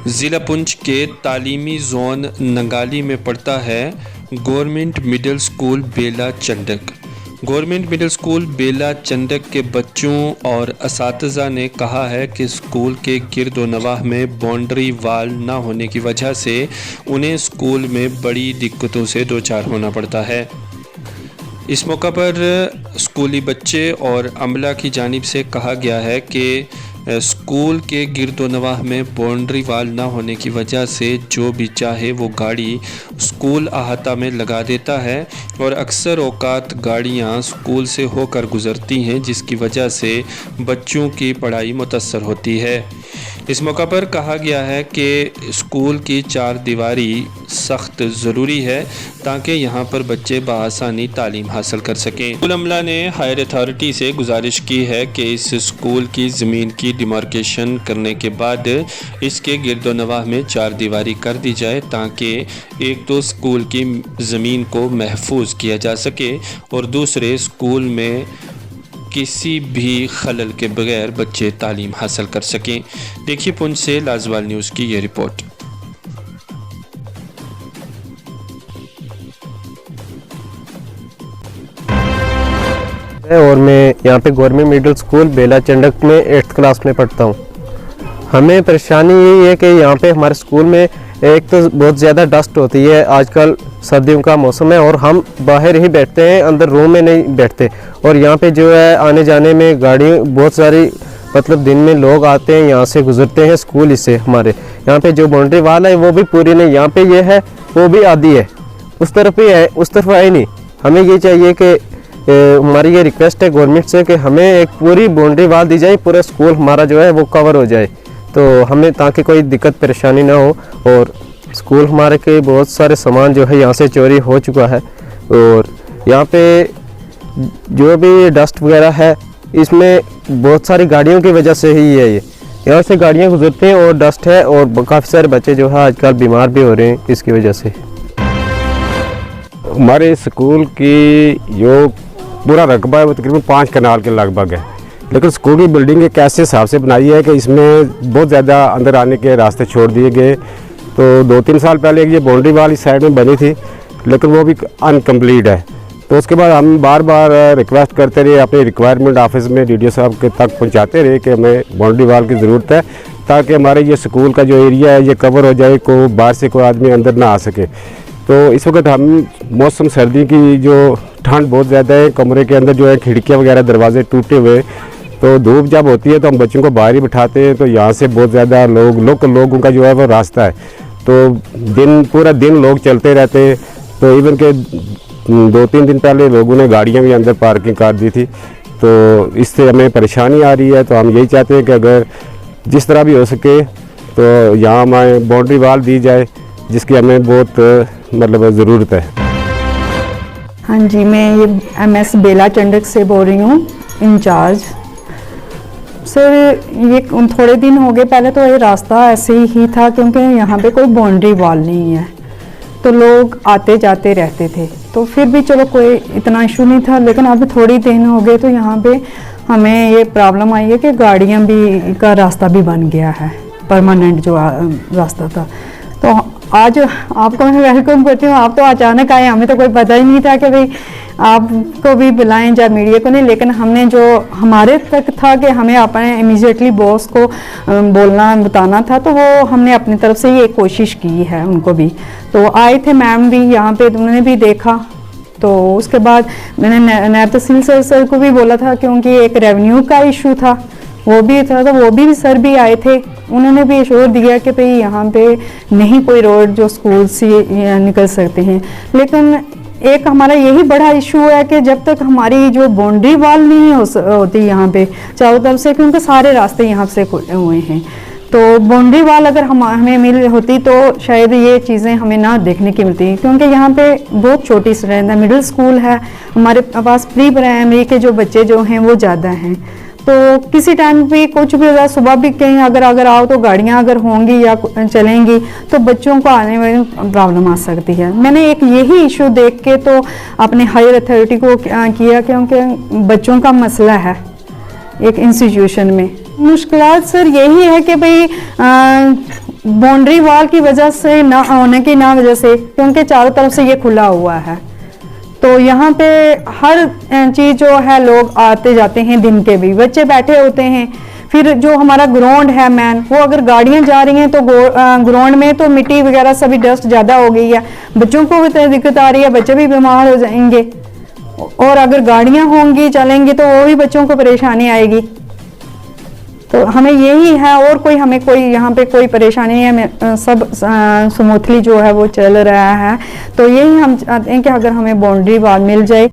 ज़िला पुंछ के तालीमी जोन नंगाली में पढ़ता है गवर्नमेंट मिडिल स्कूल बेला चंडक। गवर्नमेंट मिडिल स्कूल बेला चंडक के बच्चों और असातिज़ा ने कहा है कि स्कूल के गिरदोनवाह में बाउंड्री वाल न होने की वजह से उन्हें स्कूल में बड़ी दिक्कतों से दो चार होना पड़ता है। इस मौका पर स्कूली बच्चे और अमला की जानिब से कहा गया है कि स्कूल के गिरदोनवाह में बाउंड्री वाल ना होने की वजह से जो भी चाहे वो गाड़ी स्कूल अहाता में लगा देता है और अक्सर औकात गाड़ियां स्कूल से होकर गुज़रती हैं, जिसकी वजह से बच्चों की पढ़ाई मुतासर होती है। इस मौका पर कहा गया है कि स्कूल की चार दीवारी सख्त ज़रूरी है ताकि यहाँ पर बच्चे बआसानी तालीम हासिल कर सकें। स्कूल अमला ने हायर अथॉरिटी से गुजारिश की है कि इस स्कूल की ज़मीन की डिमार्केशन करने के बाद इसके गिरदोनवाह में चार दीवारी कर दी जाए ताकि एक तो स्कूल की ज़मीन को महफूज किया जा सके और दूसरे स्कूल में किसी भी खलल के बगैर बच्चे तालीम हासिल कर सकें। देखिए पुंछ से लाजवाल न्यूज़ की ये रिपोर्ट। और मैं यहाँ पे गवर्नमेंट मिडिल स्कूल बेला चंडक में 8th क्लास में पढ़ता हूँ। हमें परेशानी यही है कि यहाँ पे हमारे स्कूल में एक तो बहुत ज़्यादा डस्ट होती है, आजकल सर्दियों का मौसम है और हम बाहर ही बैठते हैं, अंदर रूम में नहीं बैठते। और यहाँ पे जो है आने जाने में गाड़ी बहुत सारी, मतलब दिन में लोग आते हैं यहाँ से गुजरते हैं स्कूल इससे। हमारे यहाँ पे जो बाउंड्री वाल है वो भी पूरी नहीं, यहाँ पे ये है वो भी आधी है, उस तरफ ही है, उस तरफ है नहीं। हमें ये चाहिए कि हमारी ये रिक्वेस्ट है गवर्नमेंट से कि हमें एक पूरी बाउंड्री वाल दी जाए, पूरा स्कूल हमारा जो है वो कवर हो जाए, तो हमें ताकि कोई दिक्कत परेशानी ना हो। और स्कूल हमारे के बहुत सारे सामान जो है यहाँ से चोरी हो चुका है और यहाँ पे जो भी डस्ट वगैरह है इसमें बहुत सारी गाड़ियों की वजह से ही है। ये यहाँ से गाड़ियाँ गुजरती हैं और डस्ट है और काफ़ी सारे बच्चे जो है आजकल बीमार भी हो रहे हैं इसकी वजह से। हमारे स्कूल की जो पूरा रकबा है वो तकरीबन 5 कनाल के लगभग है, लेकिन स्कूल की बिल्डिंग एक ऐसे हिसाब से बनाई है कि इसमें बहुत ज़्यादा अंदर आने के रास्ते छोड़ दिए गए। तो 2-3 साल पहले ये बाउंड्री वाल इस साइड में बनी थी, लेकिन वो भी अनकम्प्लीट है। तो उसके बाद हम बार बार रिक्वेस्ट करते रहे, अपने रिक्वायरमेंट ऑफिस में डीडीओ साहब के तक पहुंचाते रहे कि हमें बाउंड्री वाल की ज़रूरत है ताकि हमारे ये स्कूल का जो एरिया है ये कवर हो जाए, को बाहर से कोई आदमी अंदर ना आ सके। तो इस वक्त हम मौसम सर्दी की जो ठंड बहुत ज़्यादा है, कमरे के अंदर जो है खिड़कियाँ वगैरह दरवाजे टूटे हुए, तो धूप जब होती है तो हम बच्चों को बाहर ही बिठाते हैं। तो यहाँ से बहुत ज़्यादा लोकल लोगों का जो है वो रास्ता है, तो पूरा दिन लोग चलते रहते हैं। तो इवन के 2-3 दिन पहले लोगों ने गाड़ियाँ भी अंदर पार्किंग कर दी थी, तो इससे हमें परेशानी आ रही है। तो हम यही चाहते हैं कि अगर जिस तरह भी हो सके तो यहाँ हमें बाउंड्री वाल दी जाए, जिसकी हमें बहुत मतलब ज़रूरत है। हाँ जी, मैं ये MS बेला चंडक से बोल रही हूँ, इंचार्ज। सर ये थोड़े दिन हो गए, पहले तो ये रास्ता ऐसे ही था क्योंकि यहाँ पे कोई बाउंड्री वॉल नहीं है, तो लोग आते जाते रहते थे, तो फिर भी चलो कोई इतना इशू नहीं था। लेकिन अब थोड़ी दिन हो गए तो यहाँ पे हमें ये प्रॉब्लम आई है कि गाड़ियाँ भी का रास्ता भी बन गया है, परमानेंट जो रास्ता था। तो आज आपको मैं वेलकम करती हूँ। आप तो अचानक आए, हमें तो कोई पता ही नहीं था कि भाई आपको भी बुलाएं या मीडिया को नहीं, लेकिन हमने जो हमारे तक था कि हमें अपने इमीडिएटली बॉस को बोलना बताना था, तो वो हमने अपनी तरफ से ही एक कोशिश की है। उनको भी तो आए थे मैम भी यहाँ पे, उन्होंने भी देखा। तो उसके बाद मैंने नायब तहसील सर को भी बोला था, क्योंकि एक रेवेन्यू का इशू था वो भी था, तो वो भी सर भी आए थे, उन्होंने भी श्योर दिया कि भाई यहाँ पे नहीं कोई रोड जो स्कूल से निकल सकते हैं। लेकिन एक हमारा यही बड़ा इशू है कि जब तक हमारी जो बाउंड्री वॉल नहीं होती यहाँ पे चारों तरफ से, क्योंकि सारे रास्ते यहाँ से खुले हुए हैं, तो बाउंड्री वॉल अगर हमें मिल होती तो शायद ये चीज़ें हमें ना देखने की मिलती, क्योंकि यहाँ पे बहुत छोटी स्ट्रेंथ है, मिडिल स्कूल है, हमारे पास प्री प्राइमरी के जो बच्चे जो हैं वो ज़्यादा हैं। तो किसी टाइम भी कुछ भी अगर सुबह भी कहीं अगर आओ तो गाड़ियाँ अगर होंगी या चलेंगी तो बच्चों को आने में प्रॉब्लम आ सकती है। मैंने एक यही इशू देख के तो अपने हायर अथॉरिटी को किया, क्योंकि बच्चों का मसला है एक इंस्टीट्यूशन में। मुश्किलात सर यही है कि भाई बाउंड्री वॉल की वजह से ना होने की ना वजह से, क्योंकि चारों तरफ से ये खुला हुआ है, तो यहाँ पे हर चीज़ जो है लोग आते जाते हैं, दिन के भी बच्चे बैठे होते हैं। फिर जो हमारा ग्राउंड है मैन, वो अगर गाड़ियाँ जा रही हैं तो ग्राउंड में तो मिट्टी वगैरह सभी डस्ट ज़्यादा हो गई है, बच्चों को भी दिक्कत आ रही है, बच्चे भी बीमार हो जाएंगे, और अगर गाड़ियाँ होंगी चलेंगी तो वो भी बच्चों को परेशानी आएगी। तो हमें यही है, और कोई हमें कोई यहाँ पे कोई परेशानी नहीं है, हमें सब स्मूथली जो है वो चल रहा है। तो यही हम चाहते हैं कि अगर हमें बाउंड्री वॉल मिल जाए